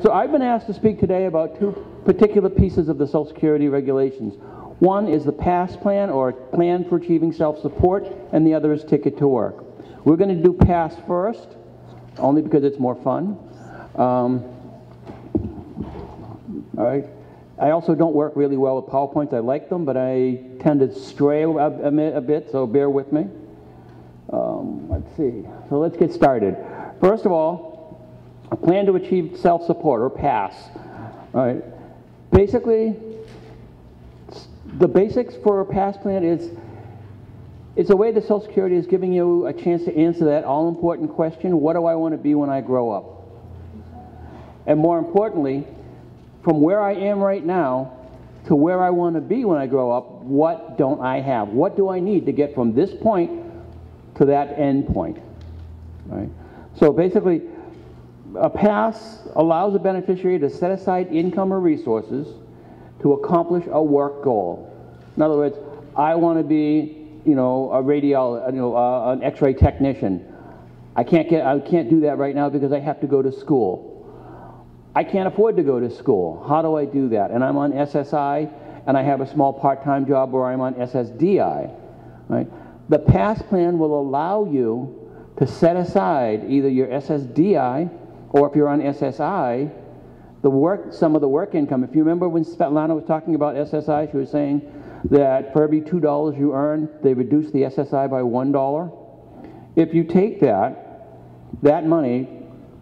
so I've been asked to speak today about two particular pieces of the Social Security regulations. One is the PASS plan, or Plan for Achieving Self-Support, and the other is Ticket to Work. We're going to do PASS first, only because it's more fun. All right. I also don't work really well with PowerPoints. I like them, but I tend to stray a bit, so bear with me. Let's see. So let's get started. First of all, a plan to achieve self-support, or PASS. All right. Basically, the basics for a PASS plan is it's a way that Social Security is giving you a chance to answer that all-important question, what do I want to be when I grow up? And more importantly, from where I am right now to where I want to be when I grow up, what don't I have? What do I need to get from this point to that end point? Right? So basically, a PASS allows a beneficiary to set aside income or resources to accomplish a work goal. In other words, I want to be, a an X-ray technician. I can't do that right now because I have to go to school. I can't afford to go to school. How do I do that? And I'm on SSI, and I have a small part-time job where I'm on SSDI. Right? The PASS plan will allow you to set aside either your SSDI, or if you're on SSI, some of the work income. If you remember when Svetlana was talking about SSI, she was saying that for every $2 you earn, they reduce the SSI by $1. If you take that money,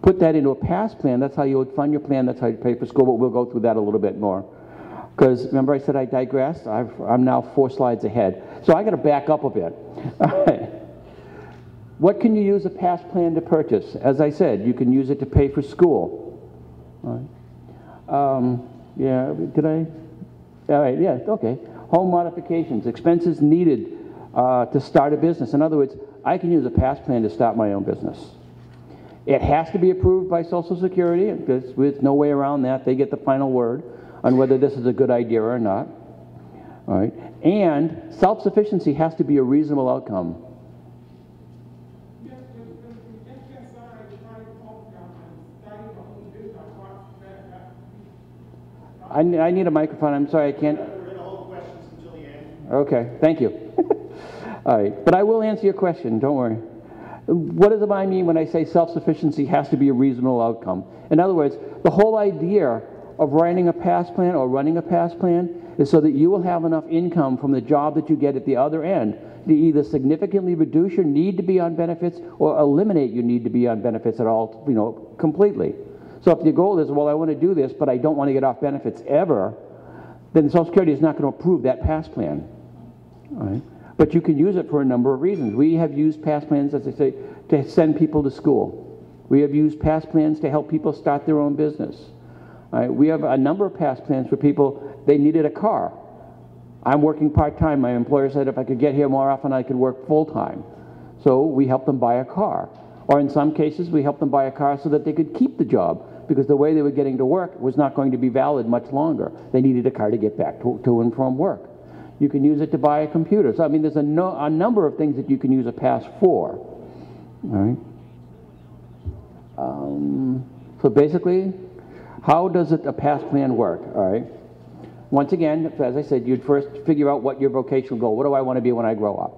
put that into a PASS plan, that's how you would fund your plan, that's how you pay for school, but we'll go through that a little bit more. Because remember I said I digressed? I'm now 4 slides ahead. So I got to back up a bit. All right. What can you use a PASS plan to purchase? As I said, you can use it to pay for school. All right. Yeah, did I? All right, yeah, okay. Home modifications, expenses needed to start a business. In other words, I can use a PASS plan to start my own business. It has to be approved by Social Security, because there's no way around that. They get the final word on whether this is a good idea or not. All right. And self-sufficiency has to be a reasonable outcome. I need a microphone. I'm sorry, I can't. We're going to hold questions until the end. Okay, thank you. All right, but I will answer your question, don't worry. What does I mean when I say self-sufficiency has to be a reasonable outcome? In other words, the whole idea of writing a PASS plan or running a PASS plan is so that you will have enough income from the job that you get at the other end to either significantly reduce your need to be on benefits or eliminate your need to be on benefits at all, completely. So if your goal is, well, I want to do this, but I don't want to get off benefits ever, then Social Security is not going to approve that PASS plan. All right? But you can use it for a number of reasons. We have used PASS plans, as I say, to send people to school. We have used PASS plans to help people start their own business. All right? We have a number of PASS plans for people, they needed a car. I'm working part-time. My employer said if I could get here more often, I could work full-time. So we helped them buy a car. Or in some cases, we helped them buy a car so that they could keep the job, because the way they were getting to work was not going to be valid much longer. They needed a car to get back to and from work. You can use it to buy a computer. So, I mean, there's a number of things that you can use a PASS for. All right. So basically, how does a PASS plan work? All right. Once again, as I said, you'd first figure out what your vocational goal, what do I want to be when I grow up?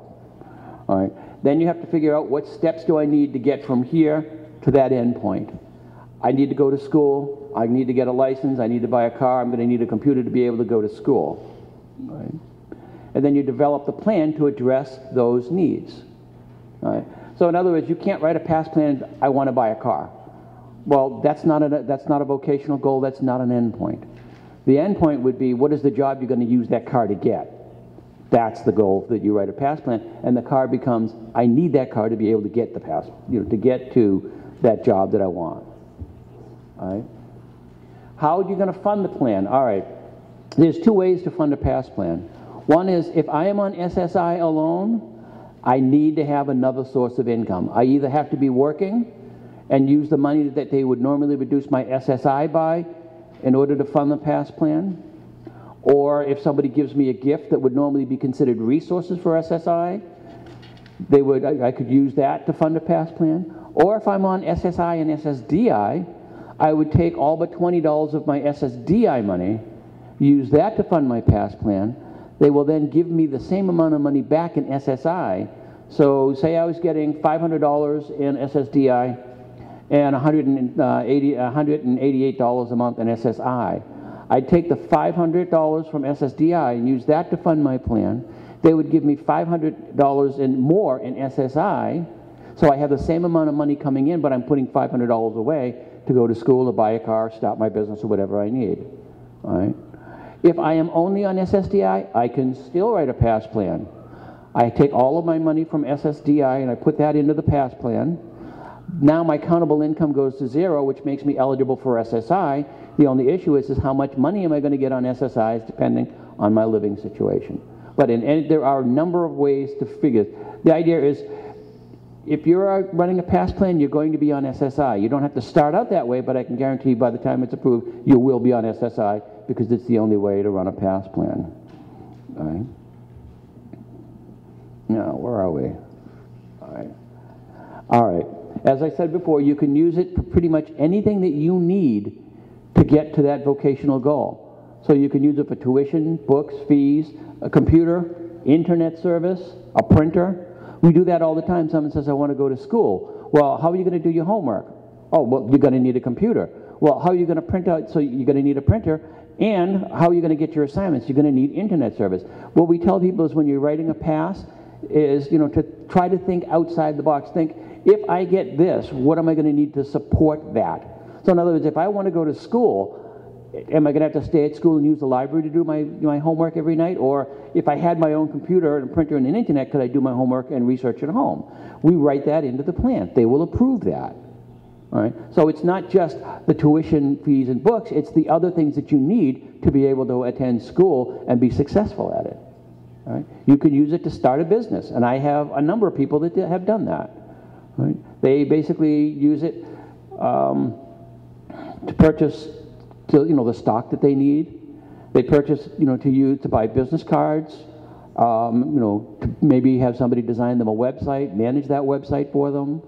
All right. Then you have to figure out what steps do I need to get from here to that end point. I need to go to school, I need to get a license, I need to buy a car, I'm going to need a computer to be able to go to school. Right? And then you develop the plan to address those needs. Right? So in other words, you can't write a PASS plan, I want to buy a car. Well, that's not a vocational goal, that's not an end point. The end point would be, what is the job you're going to use that car to get? That's the goal that you write a PASS plan, and the car becomes, I need that car to be able to get the PASS, to get to that job that I want. All right. How are you going to fund the plan? All right. There's 2 ways to fund a PASS plan. One is, if I am on SSI alone, I need to have another source of income. I either have to be working and use the money that they would normally reduce my SSI by in order to fund the PASS plan, or if somebody gives me a gift that would normally be considered resources for SSI, I could use that to fund a PASS plan. Or if I'm on SSI and SSDI, I would take all but $20 of my SSDI money, use that to fund my PASS plan. They will then give me the same amount of money back in SSI. So say I was getting $500 in SSDI and $188 a month in SSI. I'd take the $500 from SSDI and use that to fund my plan. They would give me $500 more in SSI, so I have the same amount of money coming in, but I'm putting $500 away to go to school, to buy a car, start my business, or whatever I need. All right? If I am only on SSDI, I can still write a PASS plan. I take all of my money from SSDI and I put that into the PASS plan. Now my countable income goes to 0, which makes me eligible for SSI. The only issue is how much money am I going to get on SSIs depending on my living situation. But there are a number of ways to figure. The idea is, if you're running a PASS plan, you're going to be on SSI. You don't have to start out that way, but I can guarantee you by the time it's approved, you will be on SSI because it's the only way to run a PASS plan. All right. Now, where are we? All right. All right. As I said before, you can use it for pretty much anything that you need to get to that vocational goal. So you can use it for tuition, books, fees, a computer, internet service, a printer. We do that all the time. Someone says, I want to go to school. Well, how are you going to do your homework? Oh, well, you're going to need a computer. Well, how are you going to print out? So you're going to need a printer. And how are you going to get your assignments? You're going to need internet service. What we tell people is when you're writing a PASS is, to try to think outside the box. Think, if I get this, what am I going to need to support that? So in other words, if I want to go to school, am I going to have to stay at school and use the library to do my homework every night? Or if I had my own computer and printer and an internet, could I do my homework and research at home? We write that into the plan. They will approve that. All right? So it's not just the tuition, fees, and books. It's the other things that you need to be able to attend school and be successful at it. All right? You can use it to start a business. And I have a number of people that have done that. Right? They basically use it to purchase the stock that they need. They purchase, to buy business cards, to maybe have somebody design them a website, manage that website for them,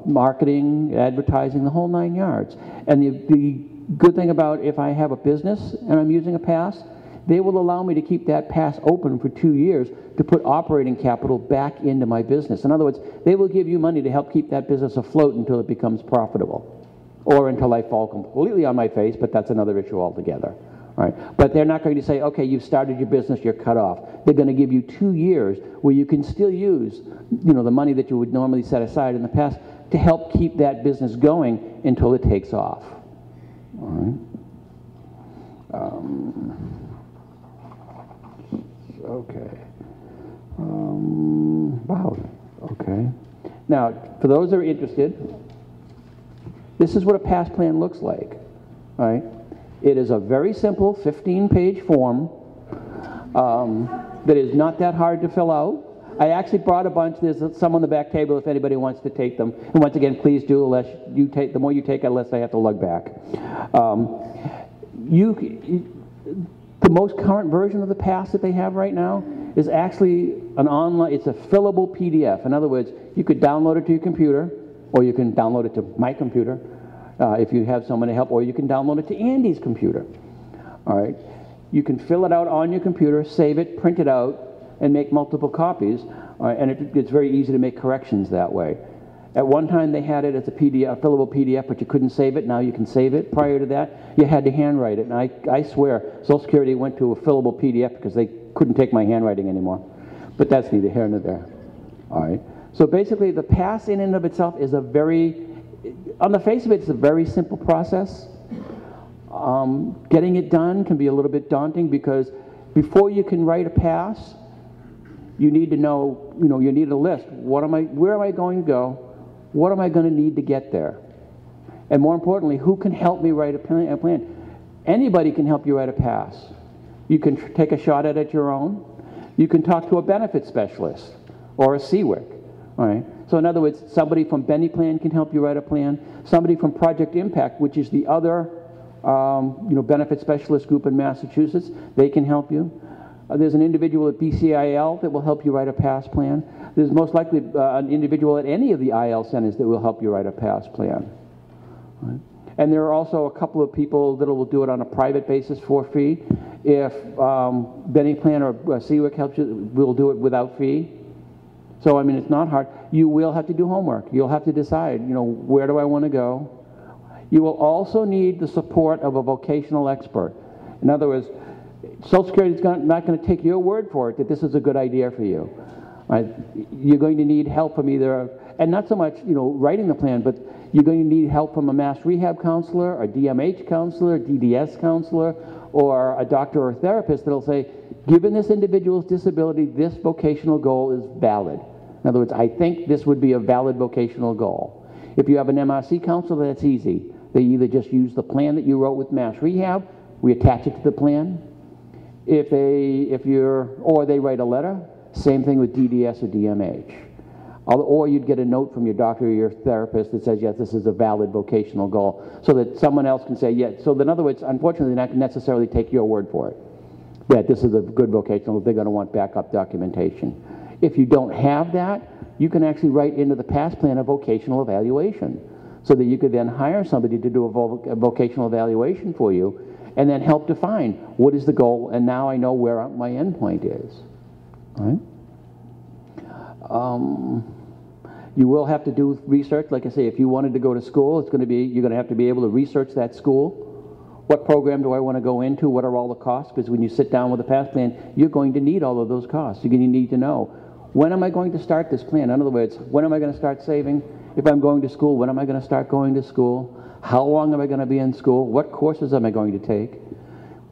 marketing, advertising, the whole 9 yards. And the good thing about if I have a business and I'm using a PASS, they will allow me to keep that PASS open for 2 years to put operating capital back into my business. In other words, they will give you money to help keep that business afloat until it becomes profitable. Or until I fall completely on my face, but that's another issue altogether. All right? But they're not going to say, okay, you've started your business, you're cut off. They're going to give you 2 years where you can still use the money that you would normally set aside in the past to help keep that business going until it takes off. All right? Okay. Wow. Okay. Now, for those that are interested, this is what a PASS plan looks like. All right? It is a very simple 15-page form that is not that hard to fill out. I actually brought a bunch. There's some on the back table if anybody wants to take them. And once again, please do. The more you take, the less I have to lug back. The most current version of the PASS that they have right now is actually an online. It's a fillable PDF. In other words, you could download it to your computer, or you can download it to my computer if you have someone to help, or you can download it to Andy's computer. All right, you can fill it out on your computer, save it, print it out, and make multiple copies. All right, and it's very easy to make corrections that way. At one time, they had it as a PDF, a fillable PDF, but you couldn't save it. Now you can save it. Prior to that, you had to handwrite it. And I swear, Social Security went to a fillable PDF because they couldn't take my handwriting anymore. But that's neither here nor there. All right. So basically, the PASS in and of itself is on the face of it, it's a very simple process. Getting it done can be a little bit daunting because before you can write a PASS, you need to know, you need a list. Where am I going to go? What am I going to need to get there? And more importantly, who can help me write a plan? Anybody can help you write a PASS. You can take a shot at it your own. You can talk to a benefit specialist or a CWIC. All right. So in other words, somebody from Benny Plan can help you write a plan. Somebody from Project Impact, which is the other benefit specialist group in Massachusetts, they can help you. There's an individual at BCIL that will help you write a PASS plan. There's most likely an individual at any of the IL centers that will help you write a PASS plan. Right? And there are also a couple of people that will do it on a private basis for fee. If Benny Plan or CWIC helps you, we'll do it without fee. So, I mean, it's not hard. You will have to do homework. You'll have to decide, you know, where do I want to go? You will also need the support of a vocational expert. In other words, Social Security is not going to take your word for it that this is a good idea for you. Right? You're going to need help from either, and not so much, you know, writing the plan, but you're going to need help from a mass rehab counselor, a DMH counselor, DDS counselor, or a doctor or therapist that'll say, given this individual's disability, this vocational goal is valid. In other words, I think this would be a valid vocational goal. If you have an MRC counselor, that's easy. They either just use the plan that you wrote with mass rehab, we attach it to the plan. Or they write a letter, same thing with DDS or DMH. Or you'd get a note from your doctor or your therapist that says, yes, this is a valid vocational goal, so that someone else can say, yes. So in other words, unfortunately, they're not necessarily take your word for it, that this is a good vocational, they're going to want backup documentation. If you don't have that, you can actually write into the PASS plan a vocational evaluation, so that you could then hire somebody to do a vocational evaluation for you, and then help define what is the goal, and now I know where my endpoint is. All right? You will have to do research. Like I say, if you wanted to go to school, you're going to have to be able to research that school. What program do I want to go into? What are all the costs? Because when you sit down with a PASS plan, you're going to need all of those costs. You're going to need to know, when am I going to start this plan? In other words, when am I going to start saving? If I'm going to school, when am I going to start going to school? How long am I going to be in school? What courses am I going to take?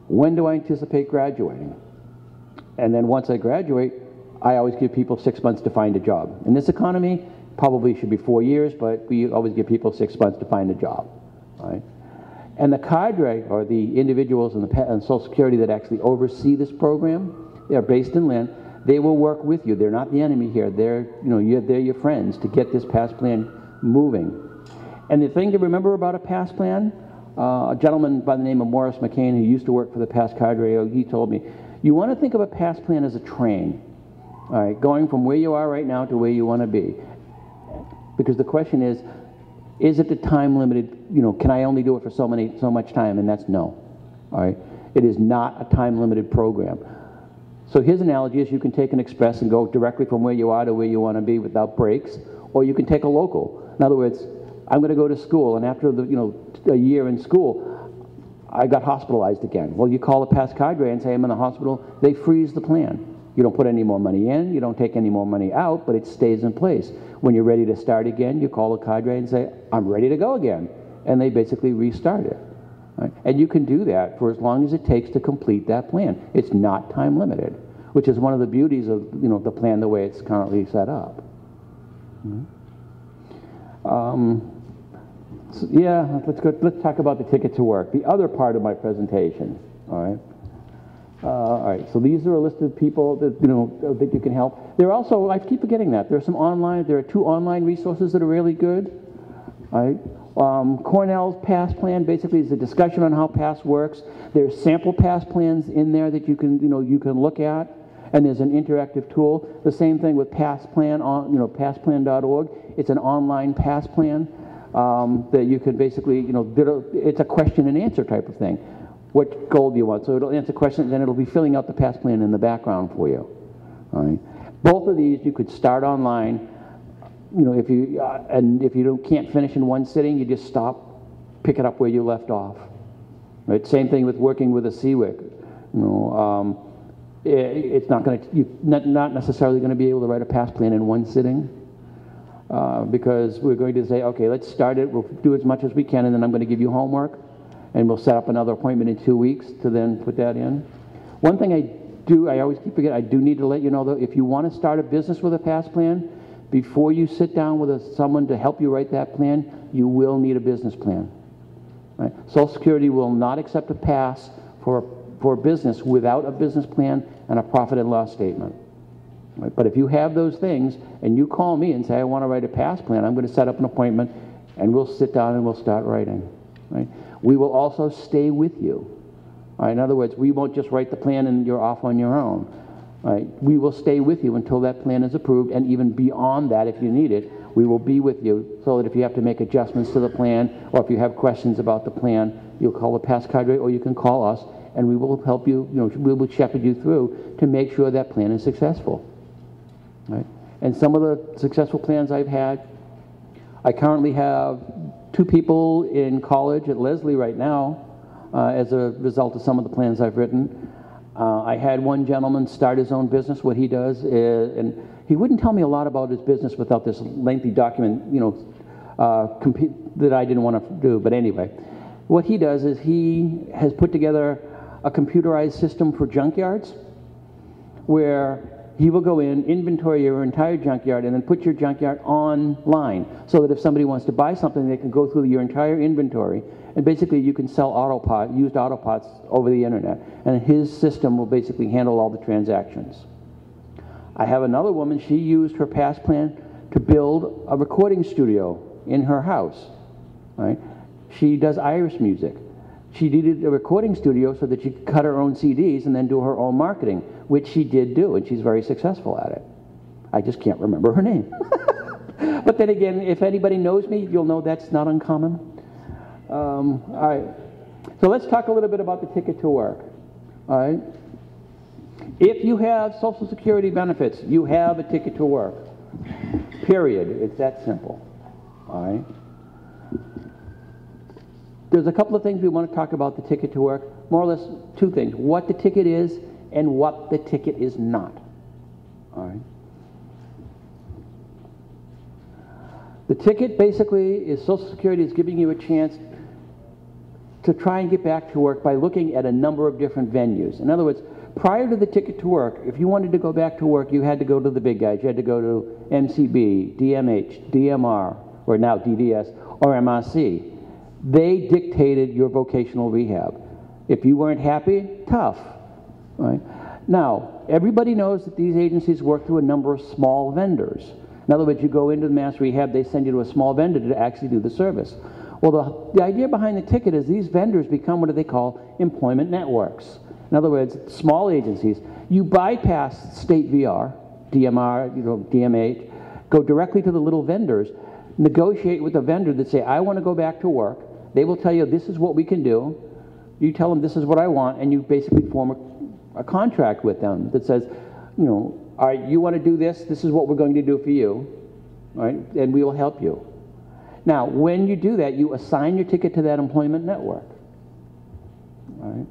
When do I anticipate graduating? And then once I graduate, I always give people 6 months to find a job. In this economy, probably should be 4 years, but we always give people 6 months to find a job. Right? And the cadre, or the individuals in Social Security that actually oversee this program, they're based in Lynn. They will work with you. They're not the enemy here. They're your friends to get this PASS plan moving. And the thing to remember about a PASS plan, a gentleman by the name of Morris McCain, who used to work for the PASS cadre, he told me, you want to think of a PASS plan as a train, all right, going from where you are right now to where you want to be. Because the question is it the time limited, can I only do it for so much time? And that's no, all right? It is not a time limited program. So his analogy is you can take an express and go directly from where you are to where you want to be without breaks, or you can take a local. In other words, I'm going to go to school, and after a year in school, I got hospitalized again. Well, you call the PASS cadre and say I'm in the hospital. They freeze the plan. You don't put any more money in, you don't take any more money out, but it stays in place. When you're ready to start again, you call the cadre and say, I'm ready to go again. And they basically restart it. Right? And you can do that for as long as it takes to complete that plan. It's not time limited, which is one of the beauties of the plan the way it's currently set up. So, yeah, let's talk about the ticket to work, the other part of my presentation. All right, so these are a list of people that that you can help. There are also, I keep forgetting that, there are 2 online resources that are really good. All right. Cornell's PASS plan basically is a discussion on how PASS works. There's sample PASS plans in there that you can look at, and there's an interactive tool. The same thing with PASS plan on passplan.org. It's an online PASS plan that you can basically it's a question and answer type of thing. What goal do you want? So it'll answer questions, and it'll be filling out the PASS plan in the background for you. All right. Both of these you could start online. If you can't finish in one sitting, you just stop, pick it up where you left off. Right. Same thing with working with a CWIC. It's not necessarily going to be able to write a PASS plan in one sitting, because we're going to say, okay, let's start it. We'll do as much as we can, and then I'm going to give you homework. And we'll set up another appointment in 2 weeks to then put that in. One thing I always keep forgetting, I do need to let you know, though, if you want to start a business with a PASS plan, before you sit down with someone to help you write that plan, you will need a business plan. Right? Social Security will not accept a PASS for business without a business plan and a profit and loss statement. Right? But if you have those things, and you call me and say, I want to write a PASS plan, I'm going to set up an appointment, and we'll sit down and we'll start writing. Right? We will also stay with you. Right? In other words, we won't just write the plan and you're off on your own. Right? We will stay with you until that plan is approved, and even beyond that, if you need it, We will be with you so that if you have to make adjustments to the plan, or if you have questions about the plan, you'll call the pass cadre, or you can call us, and we will help you, we will shepherd you through to make sure that plan is successful. Right? And some of the successful plans I've had, I currently have 2 people in college at Leslie right now as a result of some of the plans I've written. I had one gentleman start his own business. What he does is, and he wouldn't tell me a lot about his business without this lengthy document, that I didn't want to do. But anyway, what he does is he has put together a computerized system for junkyards where he will go in, inventory your entire junkyard, and then put your junkyard online so that if somebody wants to buy something, they can go through your entire inventory. And basically, you can sell used auto parts over the internet. And his system will basically handle all the transactions. I have another woman, she used her past plan to build a recording studio in her house. Right? She does Irish music. She needed a recording studio so that she could cut her own CDs and then do her own marketing, which she did do, and she's very successful at it. I just can't remember her name. But then again, if anybody knows me, you'll know that's not uncommon. All right. So let's talk a little bit about the ticket to work. All right. If you have Social Security benefits, you have a ticket to work. Period. It's that simple. All right. There's a couple of things we want to talk about the ticket to work. More or less 2 things. What the ticket is and what the ticket is not. All right. The ticket basically is Social Security is giving you a chance to try and get back to work by looking at a number of different venues. In other words, prior to the ticket to work, if you wanted to go back to work, you had to go to the big guys. You had to go to MCB, DMH, DMR, or now DDS, or MRC. They dictated your vocational rehab. If you weren't happy, tough. Right? Now, everybody knows that these agencies work through a number of small vendors. In other words, you go into the mass rehab, they send you to a small vendor to actually do the service. Well, the idea behind the ticket is these vendors become what do they call employment networks. In other words, small agencies. You bypass state VR, DMR, DMH, go directly to the little vendors, negotiate with the vendor that say, I want to go back to work. They will tell you, this is what we can do. You tell them, this is what I want, and you basically form a contract with them that says, all right, you want to do this, this is what we're going to do for you, all right, and we will help you. Now, when you do that, you assign your ticket to that employment network. All right.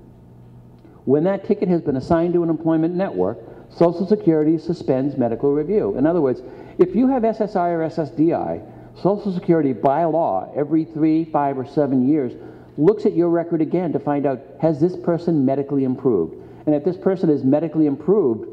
When that ticket has been assigned to an employment network, Social Security suspends medical review. In other words, if you have SSI or SSDI, Social Security, by law, every 3, 5, or 7 years, looks at your record again to find out, has this person medically improved? And if this person is medically improved,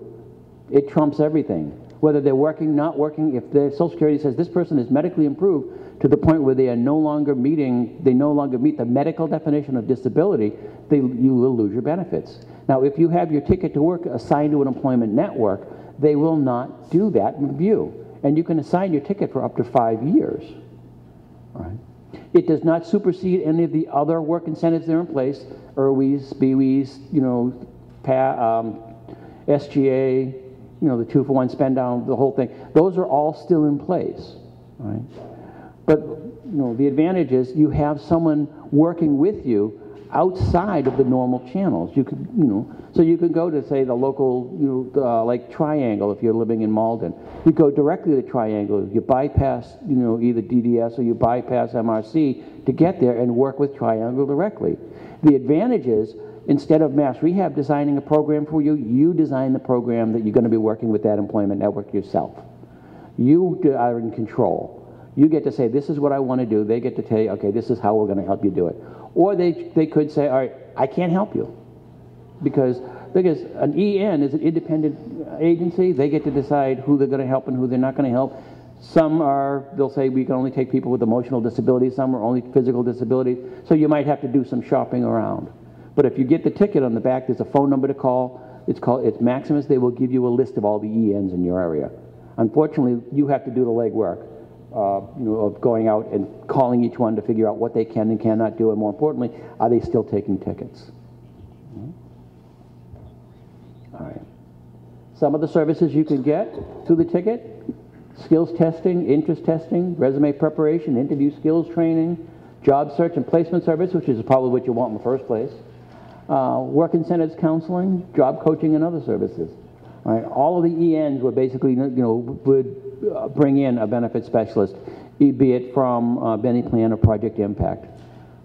it trumps everything. Whether they're working, not working, if the Social Security says this person is medically improved to the point where they no longer meet the medical definition of disability, you will lose your benefits. Now, if you have your ticket to work assigned to an employment network, they will not do that review. And you can assign your ticket for up to 5 years. All right. It does not supersede any of the other work incentives that are in place, IRWEs, BWEs, SGA, the 2-for-1 spend down, the whole thing. Those are all still in place. All right. But the advantage is you have someone working with you outside of the normal channels. You could, so you could go to, say, the local, like Triangle if you're living in Malden. You go directly to Triangle. You bypass, either DDS or you bypass MRC to get there and work with Triangle directly. The advantage is, instead of Mass Rehab designing a program for you, you design the program that you're going to be working with that employment network yourself. You are in control. You get to say, this is what I want to do. They get to tell you, okay, this is how we're going to help you do it. Or they could say, all right, I can't help you. Because an EN is an independent agency. They get to decide who they're going to help and who they're not going to help. Some they'll say we can only take people with emotional disabilities. Some are only physical disabilities. So you might have to do some shopping around. But if you get the ticket on the back, there's a phone number to call. It's Maximus. They will give you a list of all the ENs in your area. Unfortunately, you have to do the legwork. Of going out and calling each one to figure out what they can and cannot do, and more importantly, are they still taking tickets? All right. Some of the services you can get through the ticket, skills testing, interest testing, resume preparation, interview skills training, job search and placement service, which is probably what you want in the first place, work incentives counseling, job coaching, and other services. All right, all of the ENs would basically, would bring in a benefit specialist, be it from Benny Plan or Project Impact.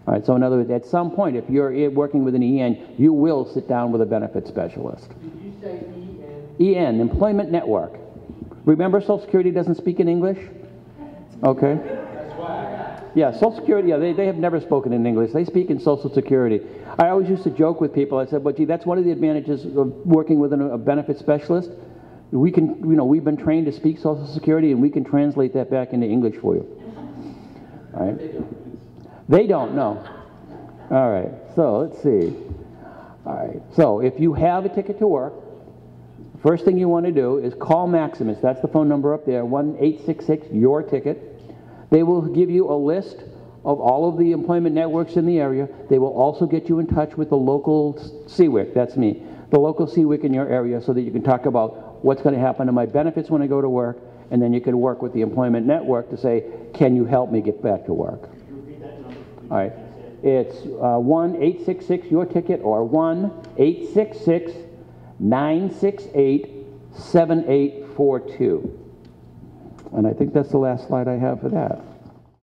All right, so in other words, at some point, if you're working with an EN, you will sit down with a benefit specialist. Did you say EN? EN, Employment Network. Remember, Social Security doesn't speak in English? Okay. That's why I got it. Yeah, Social Security, yeah, they have never spoken in English. They speak in Social Security. I always used to joke with people. I said, well, gee, that's one of the advantages of working with a benefit specialist. We can, we've been trained to speak Social Security, and we can translate that back into English for you. All right. They don't know. All right, so let's see. All right, so if you have a ticket to work, first thing you want to do is call Maximus. That's the phone number up there, 1-866-YOUR-TICKET. They will give you a list of all of the employment networks in the area. They will also get you in touch with the local CWIC, that's me, the local CWIC in your area, so that you can talk about what's going to happen to my benefits when I go to work, and then you can work with the employment network to say, can you help me get back to work? Could you repeat that number? All right, it's 1-866-YOUR-TICKET or 1-866-968-7842. And I think that's the last slide I have for that.